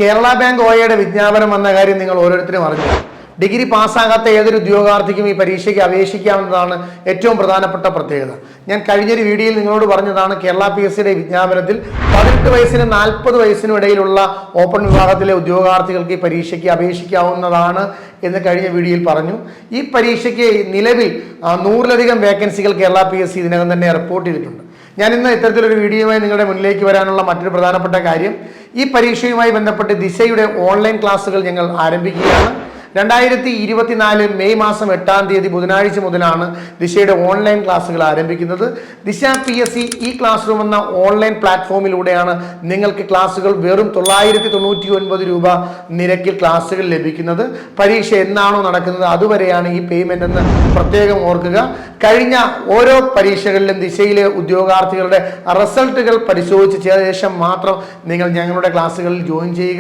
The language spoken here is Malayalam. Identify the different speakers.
Speaker 1: കേരള ബാങ്ക് OAയുടെ വിജ്ഞാപനം വന്ന കാര്യം നിങ്ങൾ ഓരോരുത്തരും അറിഞ്ഞു. ഡിഗ്രി പാസ്സാകാത്ത ഏതൊരു ഉദ്യോഗാർത്ഥിക്കും ഈ പരീക്ഷയ്ക്ക് അപേക്ഷിക്കാവുന്നതാണ് ഏറ്റവും പ്രധാനപ്പെട്ട പ്രത്യേകത. ഞാൻ കഴിഞ്ഞൊരു വീഡിയോയിൽ നിങ്ങളോട് പറഞ്ഞതാണ് കേരള PSCയുടെ വിജ്ഞാപനത്തിൽ 18 വയസ്സിനും 40 വയസ്സിനും ഇടയിലുള്ള ഓപ്പൺ വിഭാഗത്തിലെ ഉദ്യോഗാർത്ഥികൾക്ക് ഈ പരീക്ഷയ്ക്ക് അപേക്ഷിക്കാവുന്നതാണ് എന്ന് കഴിഞ്ഞ വീഡിയോയിൽ പറഞ്ഞു. ഈ പരീക്ഷയ്ക്ക് നിലവിൽ 100-ലധികം വേക്കൻസികൾ കേരള PSC ഇതിനകം തന്നെ റിപ്പോർട്ട് ചെയ്തിട്ടുണ്ട്. ഞാൻ ഇന്ന് ഇത്തരത്തിലൊരു വീഡിയോയുമായി നിങ്ങളുടെ മുന്നിലേക്ക് വരാനുള്ള മറ്റൊരു പ്രധാനപ്പെട്ട കാര്യം, ഈ പരീക്ഷയുമായി ബന്ധപ്പെട്ട് ദിശയുടെ ഓൺലൈൻ ക്ലാസ്സുകൾ ഞങ്ങൾ ആരംഭിക്കുകയാണ്. 2024 മെയ് മാസം 8-ാം തീയതി ബുധനാഴ്ച മുതലാണ് ദിശയുടെ ഓൺലൈൻ ക്ലാസ്സുകൾ ആരംഭിക്കുന്നത്. ദിശ PSC ഈ ക്ലാസ് റൂം എന്ന ഓൺലൈൻ പ്ലാറ്റ്ഫോമിലൂടെയാണ് നിങ്ങൾക്ക് ക്ലാസ്സുകൾ വെറും 999 രൂപ നിരക്കിൽ ക്ലാസ്സുകൾ ലഭിക്കുന്നത്. പരീക്ഷ എന്നാണോ നടക്കുന്നത് അതുവരെയാണ് ഈ പേയ്മെന്റ് എന്ന് പ്രത്യേകം ഓർക്കുക. കഴിഞ്ഞ ഓരോ പരീക്ഷകളിലും ദിശയിലെ ഉദ്യോഗാർത്ഥികളുടെ റിസൾട്ടുകൾ പരിശോധിച്ച ശേഷം മാത്രം നിങ്ങൾ ഞങ്ങളുടെ ക്ലാസ്സുകളിൽ ജോയിൻ ചെയ്യുക.